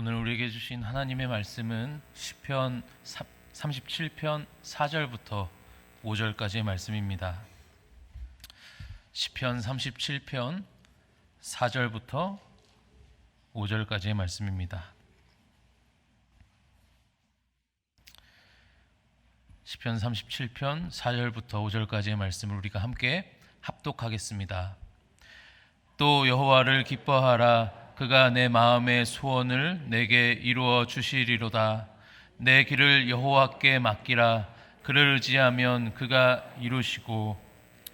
오늘 우리에게 주신 하나님의 말씀은 시편 37편 4절부터 5절까지의 말씀입니다. 시편 37편 4절부터 5절까지의 말씀입니다. 시편 37편 4절부터 5절까지의 말씀을 우리가 함께 합독하겠습니다. 또 여호와를 기뻐하라. 그가 내 마음의 소원을 내게 이루어 주시리로다. 내 길을 여호와께 맡기라. 그를 의지하면 그가 이루시고.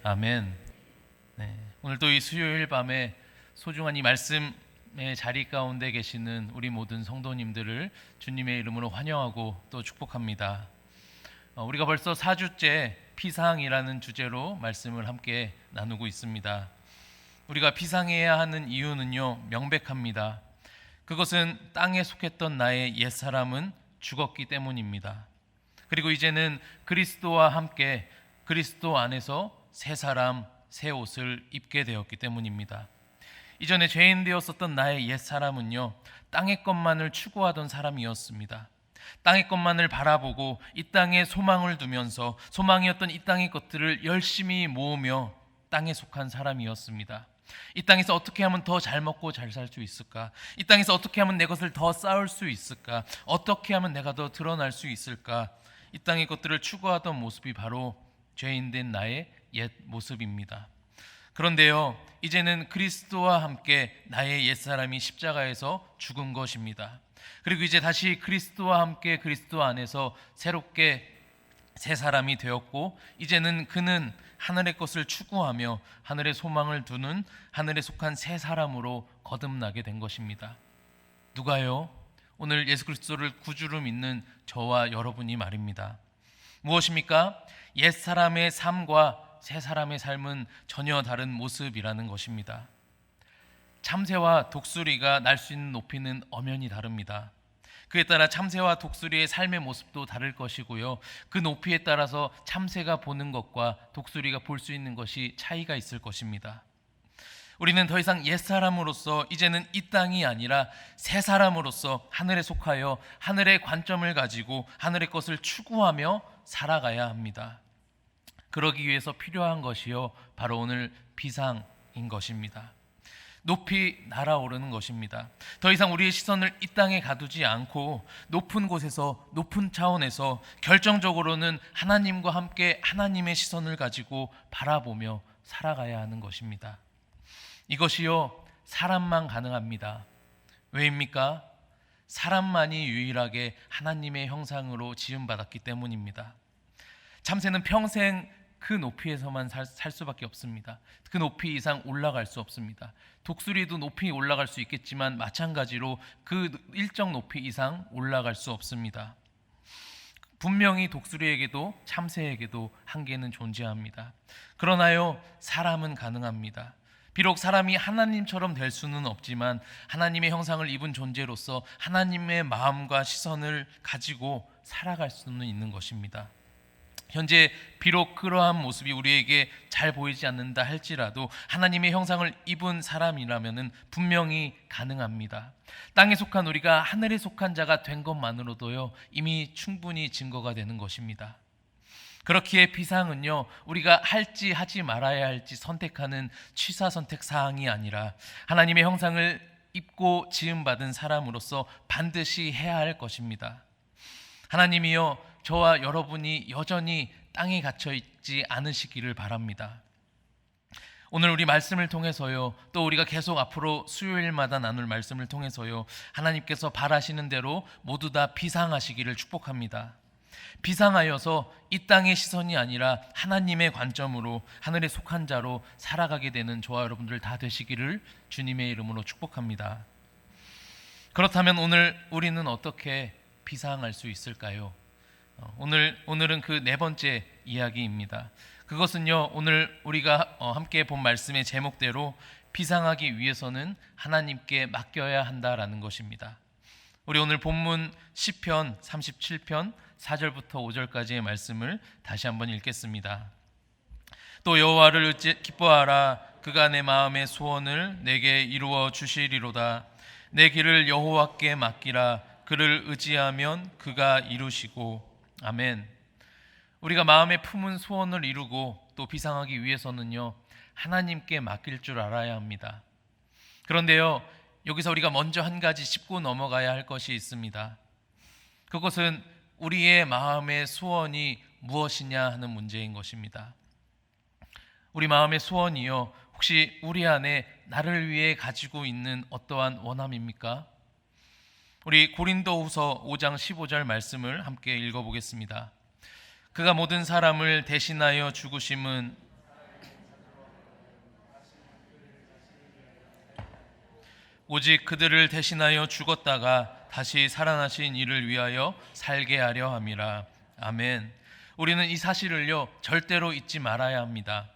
아멘. 오늘 또 이 수요일 밤에 소중한 이 말씀의 자리 가운데 계시는 우리 모든 성도님들을 주님의 이름으로 환영하고 또 축복합니다. 우리가 벌써 4주째 피상이라는 주제로 말씀을 함께 나누고 있습니다. 우리가 피상해야 하는 이유는요, 명백합니다. 그것은 땅에 속했던 나의 옛사람은 죽었기 때문입니다. 그리고 이제는 그리스도와 함께 그리스도 안에서 새 사람, 새 옷을 입게 되었기 때문입니다. 이전에 죄인 되었었던 나의 옛사람은요, 땅의 것만을 추구하던 사람이었습니다. 땅의 것만을 바라보고 이 땅에 소망을 두면서 소망이었던 이 땅의 것들을 열심히 모으며 땅에 속한 사람이었습니다. 이 땅에서 어떻게 하면 더 잘 먹고 잘 살 수 있을까? 이 땅에서 어떻게 하면 내 것을 더 쌓을 수 있을까? 어떻게 하면 내가 더 드러날 수 있을까? 이 땅의 것들을 추구하던 모습이 바로 죄인된 나의 옛 모습입니다. 그런데요, 이제는 그리스도와 함께 나의 옛사람이 십자가에서 죽은 것입니다. 그리고 이제 다시 그리스도와 함께 그리스도 안에서 새롭게 새 사람이 되었고, 이제는 그는 하늘의 것을 추구하며 하늘의 소망을 두는 하늘에 속한 새 사람으로 거듭나게 된 것입니다. 누가요? 오늘 예수 그리스도를 구주로 믿는 저와 여러분이 말입니다. 무엇입니까? 옛 사람의 삶과 새 사람의 삶은 전혀 다른 모습이라는 것입니다. 참새와 독수리가 날 수 있는 높이는 엄연히 다릅니다. 그에 따라 참새와 독수리의 삶의 모습도 다를 것이고요, 그 높이에 따라서 참새가 보는 것과 독수리가 볼 수 있는 것이 차이가 있을 것입니다. 우리는 더 이상 옛사람으로서 이제는 이 땅이 아니라 새 사람으로서 하늘에 속하여 하늘의 관점을 가지고 하늘의 것을 추구하며 살아가야 합니다. 그러기 위해서 필요한 것이요, 바로 오늘 비상인 것입니다. 높이 날아오르는 것입니다. 더 이상 우리의 시선을 이 땅에 가두지 않고 높은 곳에서, 높은 차원에서 결정적으로는 하나님과 함께 하나님의 시선을 가지고 바라보며 살아가야 하는 것입니다. 이것이요, 사람만 가능합니다. 왜입니까? 사람만이 유일하게 하나님의 형상으로 지음받았기 때문입니다. 참새는 평생 그 높이에서만 살 수밖에 없습니다. 그 높이 이상 올라갈 수 없습니다. 독수리도 높이 올라갈 수 있겠지만 마찬가지로 그 일정 높이 이상 올라갈 수 없습니다. 분명히 독수리에게도 참새에게도 한계는 존재합니다. 그러나요, 사람은 가능합니다. 비록 사람이 하나님처럼 될 수는 없지만 하나님의 형상을 입은 존재로서 하나님의 마음과 시선을 가지고 살아갈 수는 있는 것입니다. 현재 비록 그러한 모습이 우리에게 잘 보이지 않는다 할지라도 하나님의 형상을 입은 사람이라면 분명히 가능합니다. 땅에 속한 우리가 하늘에 속한 자가 된 것만으로도요, 이미 충분히 증거가 되는 것입니다. 그렇기에 비상은요, 우리가 할지 하지 말아야 할지 선택하는 취사선택 사항이 아니라 하나님의 형상을 입고 지음받은 사람으로서 반드시 해야 할 것입니다. 하나님이요, 저와 여러분이 여전히 땅에 갇혀 있지 않으시기를 바랍니다. 오늘 우리 말씀을 통해서요, 또 우리가 계속 앞으로 수요일마다 나눌 말씀을 통해서요, 하나님께서 바라시는 대로 모두 다 비상하시기를 축복합니다. 비상하여서 이 땅의 시선이 아니라 하나님의 관점으로 하늘에 속한 자로 살아가게 되는 저와 여러분들 다 되시기를 주님의 이름으로 축복합니다. 그렇다면 오늘 우리는 어떻게 비상할 수 있을까요? 오늘은 그 네 번째 이야기입니다. 그것은요, 오늘 우리가 함께 본 말씀의 제목대로 비상하기 위해서는 하나님께 맡겨야 한다라는 것입니다. 우리 오늘 본문 시편 37편 4절부터 5절까지의 말씀을 다시 한번 읽겠습니다. 또 여호와를 기뻐하라. 그가 내 마음의 소원을 내게 이루어 주시리로다. 내 길을 여호와께 맡기라. 그를 의지하면 그가 이루시고. 아멘. 우리가 마음에 품은 소원을 이루고 또 비상하기 위해서는요, 하나님께 맡길 줄 알아야 합니다. 그런데요, 여기서 우리가 먼저 한 가지 짚고 넘어가야 할 것이 있습니다. 그것은 우리의 마음의 소원이 무엇이냐 하는 문제인 것입니다. 우리 마음의 소원이요, 혹시 우리 안에 나를 위해 가지고 있는 어떠한 원함입니까? 우리 고린도후서 5장 15절 말씀을 함께 읽어보겠습니다. 그가 모든 사람을 대신하여 죽으심은 오직 그들을 대신하여 죽었다가 다시 살아나신 이를 위하여 살게 하려 함이라. 아멘. 우리는 이 사실을요, 절대로 잊지 말아야 합니다.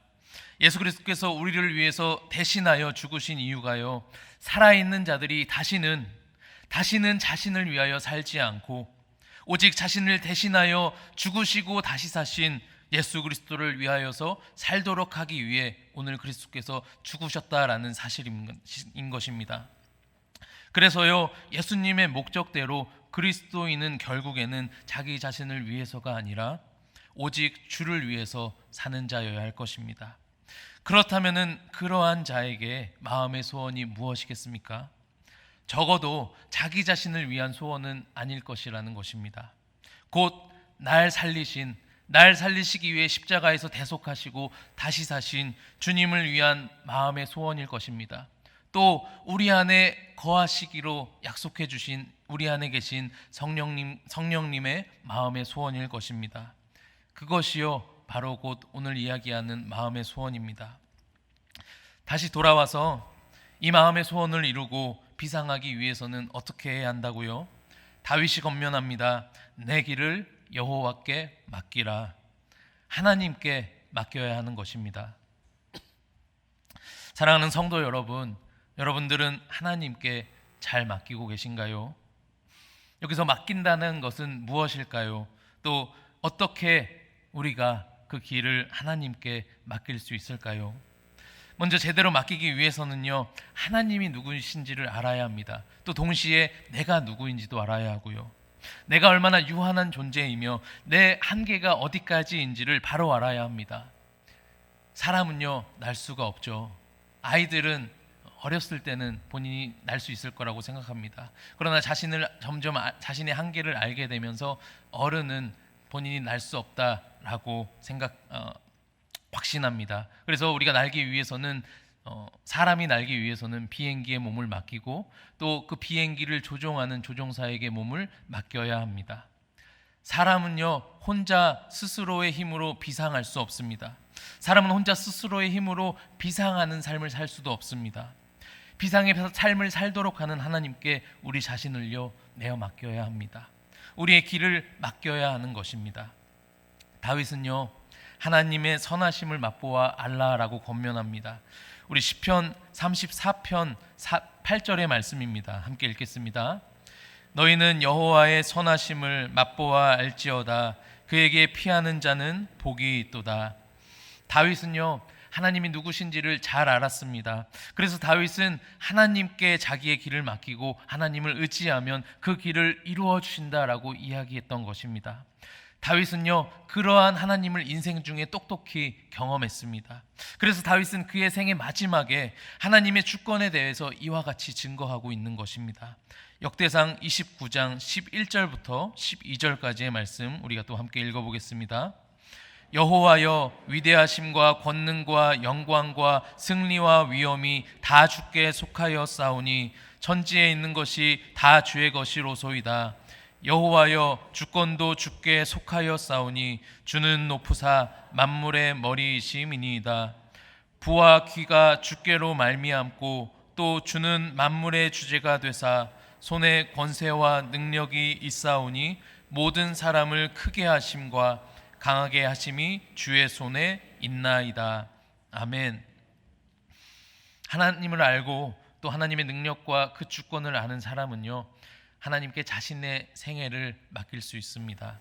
예수 그리스도께서 우리를 위해서 대신하여 죽으신 이유가요, 살아있는 자들이 다시는 자신을 위하여 살지 않고 오직 자신을 대신하여 죽으시고 다시 사신 예수 그리스도를 위하여서 살도록 하기 위해 오늘 그리스도께서 죽으셨다라는 사실인 것입니다. 그래서요, 예수님의 목적대로 그리스도인은 결국에는 자기 자신을 위해서가 아니라 오직 주를 위해서 사는 자여야 할 것입니다. 그렇다면은 그러한 자에게 마음의 소원이 무엇이겠습니까? 적어도 자기 자신을 위한 소원은 아닐 것이라는 것입니다. 곧 날 살리시기 위해 십자가에서 대속하시고 다시 사신 주님을 위한 마음의 소원일 것입니다. 또 우리 안에 거하시기로 약속해 주신 우리 안에 계신 성령님의 마음의 소원일 것입니다. 그것이요, 바로 곧 오늘 이야기하는 마음의 소원입니다. 다시 돌아와서 이 마음의 소원을 이루고 비상하기 위해서는 어떻게 해야 한다고요? 다윗이 권면합니다. 내 길을 여호와께 맡기라. 하나님께 맡겨야 하는 것입니다. 사랑하는 성도 여러분, 여러분들은 하나님께 잘 맡기고 계신가요? 여기서 맡긴다는 것은 무엇일까요? 또 어떻게 우리가 그 길을 하나님께 맡길 수 있을까요? 먼저 제대로 맡기기 위해서는요, 하나님이 누구이신지를 알아야 합니다. 또 동시에 내가 누구인지도 알아야 하고요, 내가 얼마나 유한한 존재이며 내 한계가 어디까지인지를 바로 알아야 합니다. 사람은요, 날 수가 없죠. 아이들은 어렸을 때는 본인이 날 수 있을 거라고 생각합니다. 그러나 점점 자신의 한계를 알게 되면서 어른은 본인이 날 수 없다라고 확신합니다. 그래서 우리가 날기 위해서는 사람이 날기 위해서는 비행기에 몸을 맡기고 또 그 비행기를 조종하는 조종사에게 몸을 맡겨야 합니다. 사람은요, 혼자 스스로의 힘으로 비상할 수 없습니다. 사람은 혼자 스스로의 힘으로 비상하는 삶을 살 수도 없습니다. 비상의 삶을 살도록 하는 하나님께 우리 자신을요, 내어 맡겨야 합니다. 우리의 길을 맡겨야 하는 것입니다. 다윗은요, 하나님의 선하심을 맛보아 알라라고 권면합니다. 우리 시편 34편 8절의 말씀입니다. 함께 읽겠습니다. 너희는 여호와의 선하심을 맛보아 알지어다. 그에게 피하는 자는 복이 있도다. 다윗은요, 하나님이 누구신지를 잘 알았습니다. 그래서 다윗은 하나님께 자기의 길을 맡기고 하나님을 의지하면 그 길을 이루어 주신다라고 이야기했던 것입니다. 다윗은요, 그러한 하나님을 인생 중에 똑똑히 경험했습니다. 그래서 다윗은 그의 생의 마지막에 하나님의 주권에 대해서 이와 같이 증거하고 있는 것입니다. 역대상 29장 11절부터 12절까지의 말씀 우리가 또 함께 읽어보겠습니다. 여호와여, 위대하심과 권능과 영광과 승리와 위엄이 다 주께 속하여 싸우니 천지에 있는 것이 다 주의 것이로소이다. 여호와여, 주권도 주께 속하여 싸우니 주는 높으사 만물의 머리이심이니이다. 부와 귀가 주께로 말미암고 또 주는 만물의 주제가 되사 손에 권세와 능력이 있사오니 모든 사람을 크게 하심과 강하게 하심이 주의 손에 있나이다. 아멘. 하나님을 알고 또 하나님의 능력과 그 주권을 아는 사람은요, 하나님께 자신의 생애를 맡길 수 있습니다.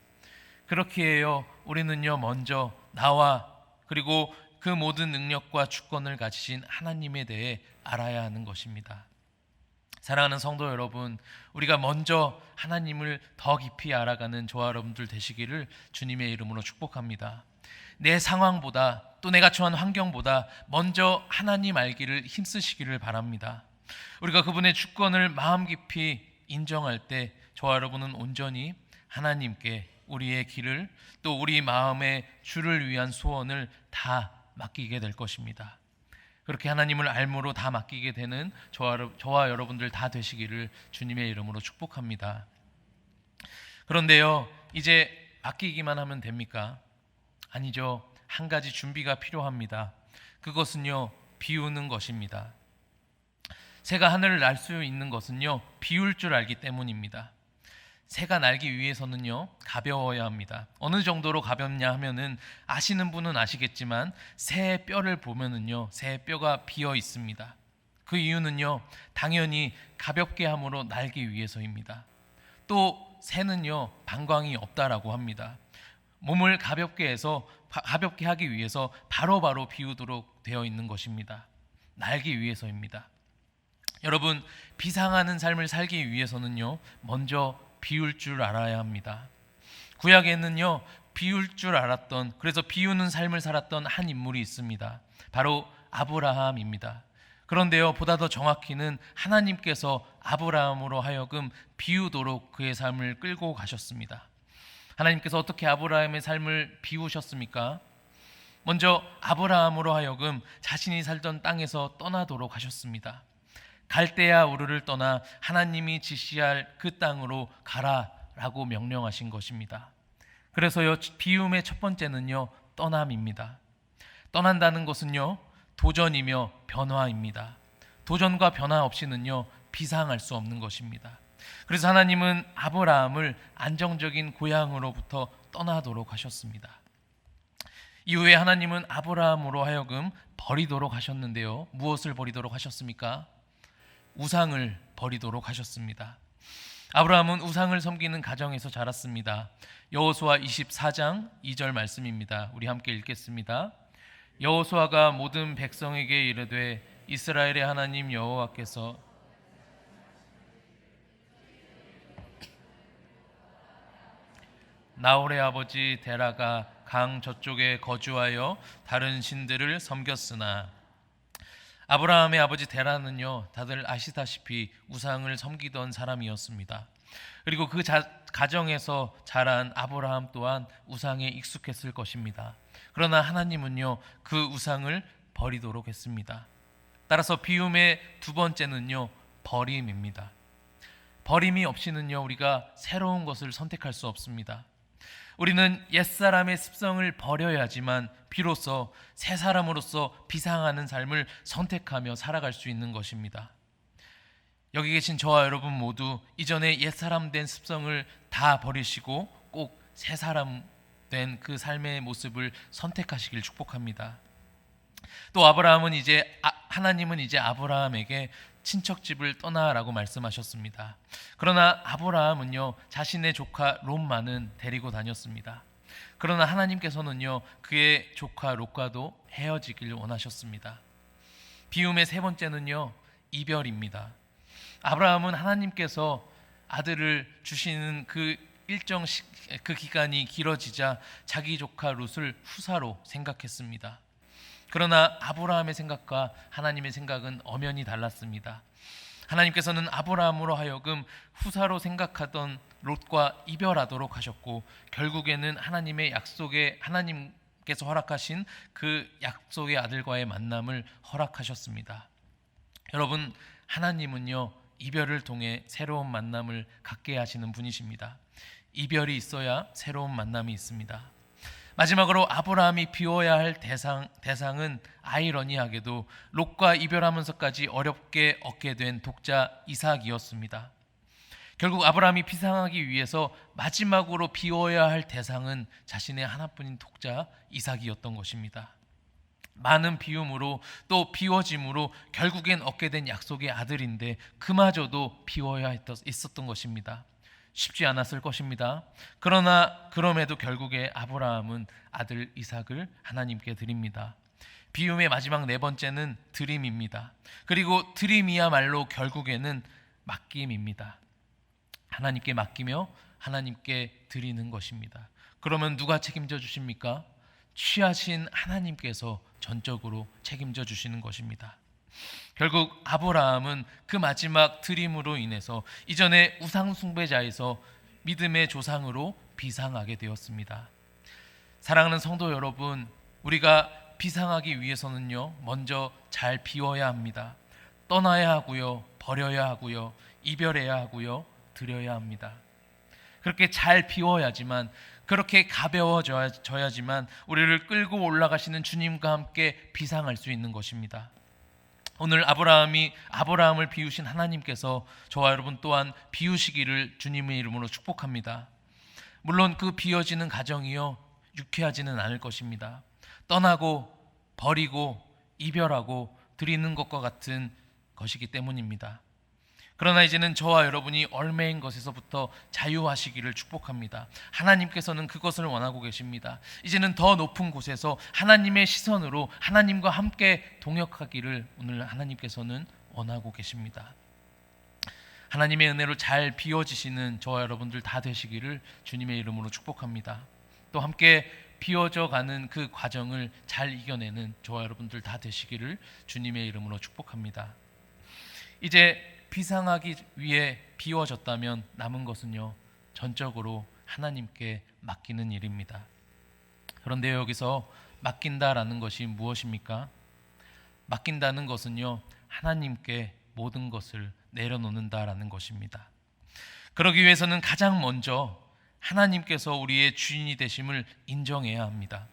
그렇게 해요, 우리는요, 먼저 나와 그리고 그 모든 능력과 주권을 가지신 하나님에 대해 알아야 하는 것입니다. 사랑하는 성도 여러분, 우리가 먼저 하나님을 더 깊이 알아가는 저와 여러분들 되시기를 주님의 이름으로 축복합니다. 내 상황보다 또 내가 처한 환경보다 먼저 하나님 알기를 힘쓰시기를 바랍니다. 우리가 그분의 주권을 마음 깊이 인정할 때 저와 여러분은 온전히 하나님께 우리의 길을 또 우리 마음의 주를 위한 소원을 다 맡기게 될 것입니다. 그렇게 하나님을 알므로 다 맡기게 되는 저와 여러분들 다 되시기를 주님의 이름으로 축복합니다. 그런데요, 이제 맡기기만 하면 됩니까? 아니죠. 한 가지 준비가 필요합니다. 그것은요, 비우는 것입니다. 새가 하늘을 날 수 있는 것은요, 비울 줄 알기 때문입니다. 새가 날기 위해서는요, 가벼워야 합니다. 어느 정도로 가볍냐 하면은 아시는 분은 아시겠지만 새의 뼈를 보면은요, 새의 뼈가 비어 있습니다. 그 이유는요, 당연히 가볍게 함으로 날기 위해서입니다. 또 새는요, 방광이 없다라고 합니다. 몸을 가볍게 하기 위해서 바로바로 비우도록 되어 있는 것입니다. 날기 위해서입니다. 여러분, 비상하는 삶을 살기 위해서는요, 먼저 비울 줄 알아야 합니다. 구약에는요, 비울 줄 알았던, 그래서 비우는 삶을 살았던 한 인물이 있습니다. 바로 아브라함입니다. 그런데요, 보다 더 정확히는 하나님께서 아브라함으로 하여금 비우도록 그의 삶을 끌고 가셨습니다. 하나님께서 어떻게 아브라함의 삶을 비우셨습니까? 먼저 아브라함으로 하여금 자신이 살던 땅에서 떠나도록 하셨습니다. 갈대아 우르를 떠나 하나님이 지시할 그 땅으로 가라라고 명령하신 것입니다. 그래서요, 비움의 첫 번째는요, 떠남입니다. 떠난다는 것은요, 도전이며 변화입니다. 도전과 변화 없이는요, 비상할 수 없는 것입니다. 그래서 하나님은 아브라함을 안정적인 고향으로부터 떠나도록 하셨습니다. 이후에 하나님은 아브라함으로 하여금 버리도록 하셨는데요, 무엇을 버리도록 하셨습니까? 우상을 버리도록 하셨습니다. 아브라함은 우상을 섬기는 가정에서 자랐습니다. 여호수아 24장 2절 말씀입니다. 우리 함께 읽겠습니다. 여호수아가 모든 백성에게 이르되 이스라엘의 하나님 여호와께서 나홀의 아버지 데라가 강 저쪽에 거주하여 다른 신들을 섬겼으나, 아브라함의 아버지 데라는요, 다들 아시다시피 우상을 섬기던 사람이었습니다. 그리고 그 가정에서 자란 아브라함 또한 우상에 익숙했을 것입니다. 그러나 하나님은요, 그 우상을 버리도록 했습니다. 따라서 비움의 두 번째는요, 버림입니다. 버림이 없이는요, 우리가 새로운 것을 선택할 수 없습니다. 우리는 옛사람의 습성을 버려야지만 비로소 새 사람으로서 비상하는 삶을 선택하며 살아갈 수 있는 것입니다. 여기 계신 저와 여러분 모두 이전에 옛사람 된 습성을 다 버리시고 꼭 새 사람 된 그 삶의 모습을 선택하시길 축복합니다. 또 하나님은 이제 아브라함에게 친척집을 떠나라고 말씀하셨습니다. 그러나 아브라함은요, 자신의 조카 롯만은 데리고 다녔습니다. 그러나 하나님께서는요, 그의 조카 롯과도 헤어지길 원하셨습니다. 비움의 세 번째는요, 이별입니다. 아브라함은 하나님께서 아들을 주시는 그 그 기간이 길어지자 자기 조카 롯을 후사로 생각했습니다. 그러나 아브라함의 생각과 하나님의 생각은 엄연히 달랐습니다. 하나님께서는 아브라함으로 하여금 후사로 생각하던 롯과 이별하도록 하셨고, 결국에는 하나님께서 허락하신 그 약속의 아들과의 만남을 허락하셨습니다. 여러분, 하나님은요, 이별을 통해 새로운 만남을 갖게 하시는 분이십니다. 이별이 있어야 새로운 만남이 있습니다. 마지막으로 아브라함이 비워야 할 대상은 아이러니하게도 롯과 이별하면서까지 어렵게 얻게 된 독자 이삭이었습니다. 결국 아브라함이 비상하기 위해서 마지막으로 비워야 할 대상은 자신의 하나뿐인 독자 이삭이었던 것입니다. 많은 비움으로 또 비워짐으로 결국엔 얻게 된 약속의 아들인데 그마저도 비워야 있었던 것입니다. 쉽지 않았을 것입니다. 그러나 그럼에도 결국에 아브라함은 아들 이삭을 하나님께 드립니다. 비움의 마지막 네 번째는 드림입니다. 그리고 드림이야말로 결국에는 맡김입니다. 하나님께 맡기며 하나님께 드리는 것입니다. 그러면 누가 책임져 주십니까? 취하신 하나님께서 전적으로 책임져 주시는 것입니다. 결국 아브라함은 그 마지막 드림으로 인해서 이전에 우상 숭배자에서 믿음의 조상으로 비상하게 되었습니다. 사랑하는 성도 여러분, 우리가 비상하기 위해서는요, 먼저 잘 비워야 합니다. 떠나야 하고요, 버려야 하고요, 이별해야 하고요, 드려야 합니다. 그렇게 잘 비워야지만, 그렇게 가벼워져야지만 우리를 끌고 올라가시는 주님과 함께 비상할 수 있는 것입니다. 오늘 아브라함을 비우신 하나님께서 저와 여러분 또한 비우시기를 주님의 이름으로 축복합니다. 물론 그 비워지는 과정이요, 유쾌하지는 않을 것입니다. 떠나고 버리고 이별하고 드리는 것과 같은 것이기 때문입니다. 그러나 이제는 저와 여러분이 얽매인 것에서부터 자유하시기를 축복합니다. 하나님께서는 그것을 원하고 계십니다. 이제는 더 높은 곳에서 하나님의 시선으로 하나님과 함께 동역하기를 오늘 하나님께서는 원하고 계십니다. 하나님의 은혜로 잘 비워지시는 저와 여러분들 다 되시기를 주님의 이름으로 축복합니다. 또 함께 비워져 가는 그 과정을 잘 이겨내는 저와 여러분들 다 되시기를 주님의 이름으로 축복합니다. 이제 비상하기 위해 비워졌다면 남은 것은요, 전적으로 하나님께 맡기는 일입니다. 그런데 여기서 맡긴다라는 것이 무엇입니까? 맡긴다는 것은요, 하나님께 모든 것을 내려놓는다라는 것입니다. 그러기 위해서는 가장 먼저 하나님께서 우리의 주인이 되심을 인정해야 합니다.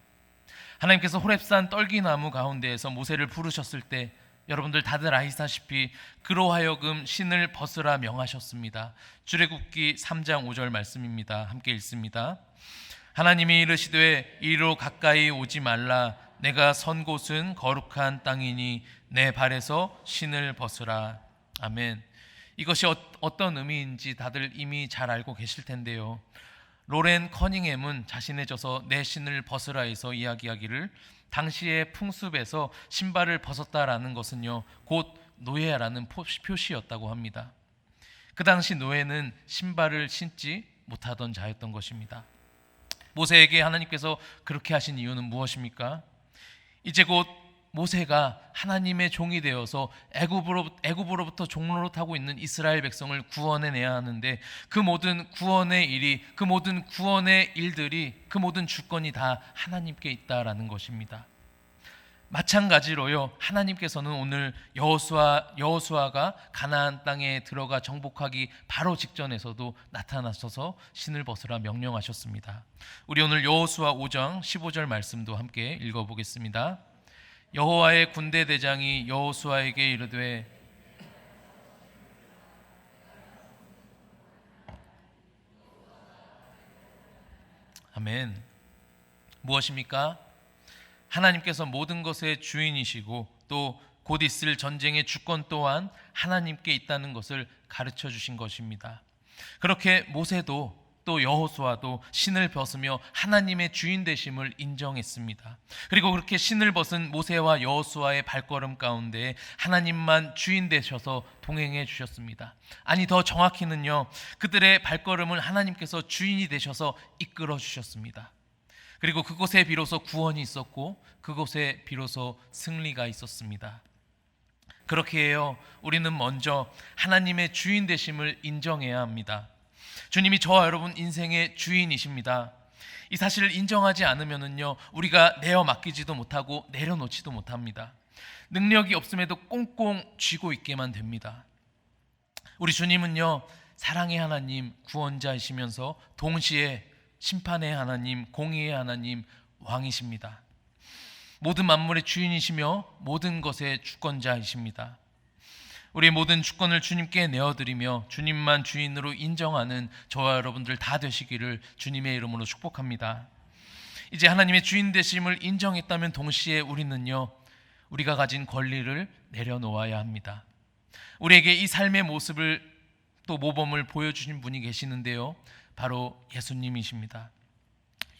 하나님께서 호렙산 떨기나무 가운데에서 모세를 부르셨을 때 여러분들 다들 아시다시피 그로 하여금 신을 벗으라 명하셨습니다. 출애굽기 3장 5절 말씀입니다. 함께 읽습니다. 하나님이 이르시되 이리로 가까이 오지 말라. 내가 선 곳은 거룩한 땅이니 내 발에서 신을 벗으라. 아멘. 이것이 어떤 의미인지 다들 이미 잘 알고 계실 텐데요. 로렌 커닝햄은 자신의 저서 내 신을 벗으라에서 이야기하기를 당시의 풍습에서 신발을 벗었다라는 것은요, 곧 노예라는 표시였다고 합니다. 그 당시 노예는 신발을 신지 못하던 자였던 것입니다. 모세에게 하나님께서 그렇게 하신 이유는 무엇입니까? 이제 곧 모세가 하나님의 종이 되어서 애굽으로부터 종노릇하고 있는 이스라엘 백성을 구원해내야 하는데 그 모든 구원의 일이, 그 모든 구원의 일들이, 그 모든 주권이 다 하나님께 있다라는 것입니다. 마찬가지로요, 하나님께서는 오늘 여호수아가 가나안 땅에 들어가 정복하기 바로 직전에서도 나타나셔서 신을 벗으라 명령하셨습니다. 우리 오늘 여호수아 5장 15절 말씀도 함께 읽어보겠습니다. 여호와의 군대 대장이 여호수아에게 이르되 아멘. 무엇입니까? 하나님께서 모든 것의 주인이시고 또 곧 있을 전쟁의 주권 또한 하나님께 있다는 것을 가르쳐 주신 것입니다. 그렇게 모세도 또 여호수아도 신을 벗으며 하나님의 주인 되심을 인정했습니다. 그리고 그렇게 신을 벗은 모세와 여호수아의 발걸음 가운데 하나님만 주인 되셔서 동행해 주셨습니다. 아니, 더 정확히는요, 그들의 발걸음을 하나님께서 주인이 되셔서 이끌어 주셨습니다. 그리고 그곳에 비로소 구원이 있었고 그곳에 비로소 승리가 있었습니다. 그렇게 해요, 우리는 먼저 하나님의 주인 되심을 인정해야 합니다. 주님이 저와 여러분 인생의 주인이십니다. 이 사실을 인정하지 않으면요, 우리가 내어 맡기지도 못하고 내려놓지도 못합니다. 능력이 없음에도 꽁꽁 쥐고 있게만 됩니다. 우리 주님은요, 사랑의 하나님, 구원자이시면서 동시에 심판의 하나님, 공의의 하나님, 왕이십니다. 모든 만물의 주인이시며 모든 것의 주권자이십니다. 우리의 모든 주권을 주님께 내어드리며 주님만 주인으로 인정하는 저와 여러분들 다 되시기를 주님의 이름으로 축복합니다. 이제 하나님의 주인 되심을 인정했다면 동시에 우리는요, 우리가 가진 권리를 내려놓아야 합니다. 우리에게 이 삶의 모습을 또 모범을 보여주신 분이 계시는데요, 바로 예수님이십니다.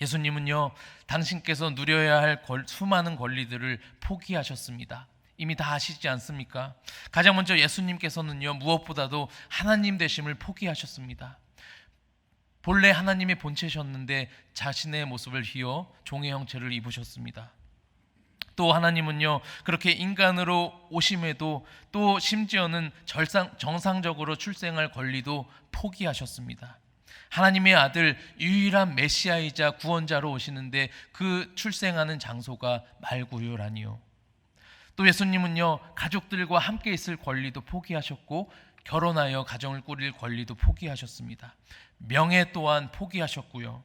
예수님은요, 당신께서 누려야 할 수많은 권리들을 포기하셨습니다. 이미 다 아시지 않습니까? 가장 먼저 예수님께서는요, 무엇보다도 하나님 되심을 포기하셨습니다. 본래 하나님의 본체셨는데 자신의 모습을 휘어 종의 형체를 입으셨습니다. 또 하나님은요, 그렇게 인간으로 오심에도 또 심지어는 정상적으로 출생할 권리도 포기하셨습니다. 하나님의 아들, 유일한 메시아이자 구원자로 오시는데 그 출생하는 장소가 말구유라니요. 또 예수님은요, 가족들과 함께 있을 권리도 포기하셨고 결혼하여 가정을 꾸릴 권리도 포기하셨습니다. 명예 또한 포기하셨고요.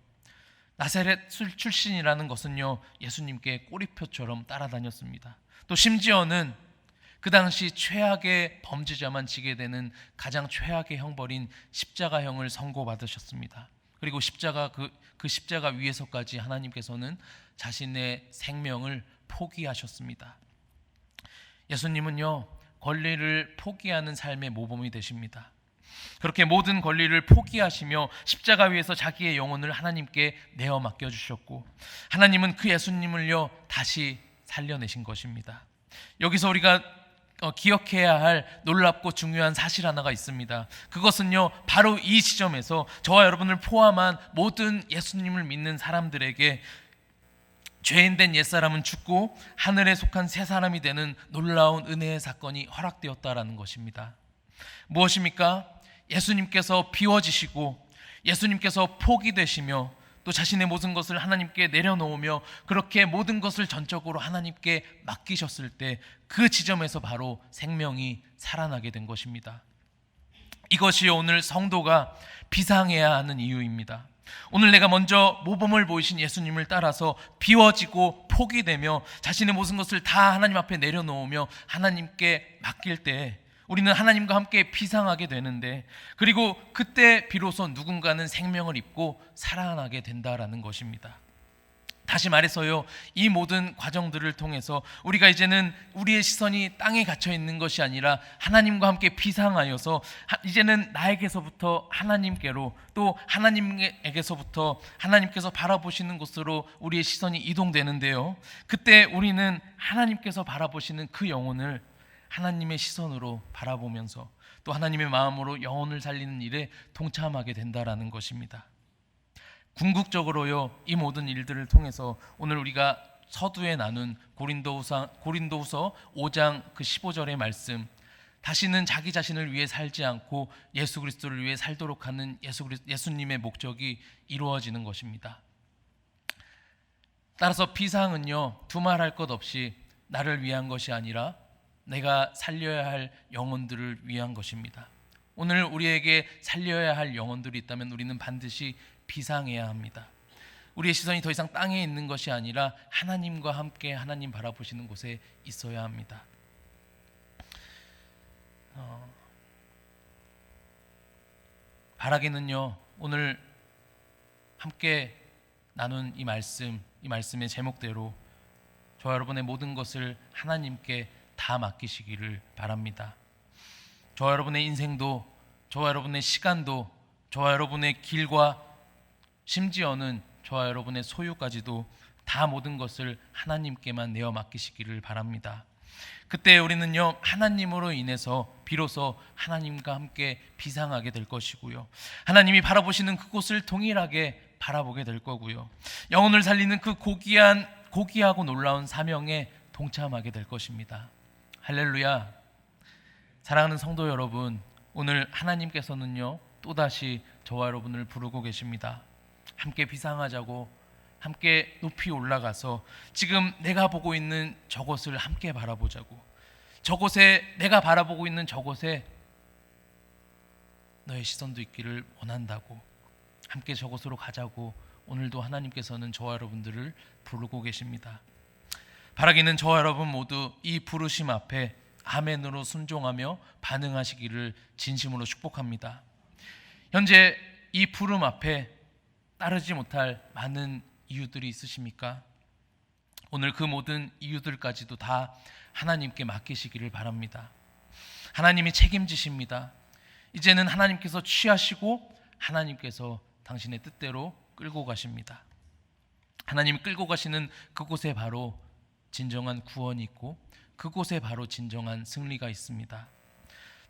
나사렛 출신이라는 것은요, 예수님께 꼬리표처럼 따라다녔습니다. 또 심지어는 그 당시 최악의 범죄자만 지게 되는 가장 최악의 형벌인 십자가형을 선고받으셨습니다. 그리고 그 십자가 위에서까지 하나님께서는 자신의 생명을 포기하셨습니다. 예수님은요, 권리를 포기하는 삶의 모범이 되십니다. 그렇게 모든 권리를 포기하시며 십자가 위에서 자기의 영혼을 하나님께 내어 맡겨주셨고, 하나님은 그 예수님을요 다시 살려내신 것입니다. 여기서 우리가 기억해야 할 놀랍고 중요한 사실 하나가 있습니다. 그것은요, 바로 이 지점에서 저와 여러분을 포함한 모든 예수님을 믿는 사람들에게 죄인된 옛사람은 죽고 하늘에 속한 새 사람이 되는 놀라운 은혜의 사건이 허락되었다라는 것입니다. 무엇입니까? 예수님께서 비워지시고 예수님께서 포기되시며 또 자신의 모든 것을 하나님께 내려놓으며 그렇게 모든 것을 전적으로 하나님께 맡기셨을 때 그 지점에서 바로 생명이 살아나게 된 것입니다. 이것이 오늘 성도가 비상해야 하는 이유입니다. 오늘 내가 먼저 모범을 보이신 예수님을 따라서 비워지고 포기되며 자신의 모든 것을 다 하나님 앞에 내려놓으며 하나님께 맡길 때 우리는 하나님과 함께 비상하게 되는데, 그리고 그때 비로소 누군가는 생명을 입고 살아나게 된다라는 것입니다. 다시 말해서요, 이 모든 과정들을 통해서 우리가 이제는 우리의 시선이 땅에 갇혀 있는 것이 아니라 하나님과 함께 비상하여서 이제는 나에게서부터 하나님께로, 또 하나님에게서부터 하나님께서 바라보시는 곳으로 우리의 시선이 이동되는데요, 그때 우리는 하나님께서 바라보시는 그 영혼을 하나님의 시선으로 바라보면서 또 하나님의 마음으로 영혼을 살리는 일에 동참하게 된다라는 것입니다. 궁극적으로요, 이 모든 일들을 통해서 오늘 우리가 서두에 나눈 고린도후서 5장 그 15절의 말씀, 다시는 자기 자신을 위해 살지 않고 예수 그리스도를 위해 살도록 하는 예수님의 목적이 이루어지는 것입니다. 따라서 비상은요, 두말할 것 없이 나를 위한 것이 아니라 내가 살려야 할 영혼들을 위한 것입니다. 오늘 우리에게 살려야 할 영혼들이 있다면 우리는 반드시 비상해야 합니다. 우리의 시선이 더 이상 땅에 있는 것이 아니라 하나님과 함께 하나님 바라보시는 곳에 있어야 합니다. 바라기는요, 오늘 함께 나눈 이 말씀의 제목대로 저와 여러분의 모든 것을 하나님께 다 맡기시기를 바랍니다. 저와 여러분의 인생도, 저와 여러분의 시간도, 저와 여러분의 길과 심지어는 저와 여러분의 소유까지도 다 모든 것을 하나님께만 내어 맡기시기를 바랍니다. 그때 우리는요, 하나님으로 인해서 비로소 하나님과 함께 비상하게 될 것이고요, 하나님이 바라보시는 그곳을 동일하게 바라보게 될 거고요, 영혼을 살리는 그 고귀하고 놀라운 사명에 동참하게 될 것입니다. 할렐루야. 사랑하는 성도 여러분, 오늘 하나님께서는요, 또다시 저와 여러분을 부르고 계십니다. 함께 비상하자고, 함께 높이 올라가서 지금 내가 보고 있는 저곳을 함께 바라보자고, 저곳에, 내가 바라보고 있는 저곳에 너의 시선도 있기를 원한다고, 함께 저곳으로 가자고 오늘도 하나님께서는 저와 여러분들을 부르고 계십니다. 바라기는 저와 여러분 모두 이 부르심 앞에 아멘으로 순종하며 반응하시기를 진심으로 축복합니다. 현재 이 부름 앞에 따르지 못할 많은 이유들이 있으십니까? 오늘 그 모든 이유들까지도 다 하나님께 맡기시기를 바랍니다. 하나님이 책임지십니다. 이제는 하나님께서 취하시고 하나님께서 당신의 뜻대로 끌고 가십니다. 하나님이 끌고 가시는 그곳에 바로 진정한 구원이 있고 그곳에 바로 진정한 승리가 있습니다.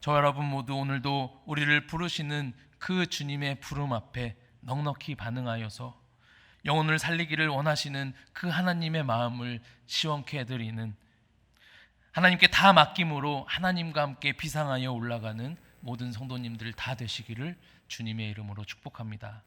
저 여러분 모두 오늘도 우리를 부르시는 그 주님의 부름 앞에 넉넉히 반응하여서 영혼을 살리기를 원하시는 그 하나님의 마음을 시원케 해드리는, 하나님께 다 맡김으로 하나님과 함께 비상하여 올라가는 모든 성도님들 다 되시기를 주님의 이름으로 축복합니다.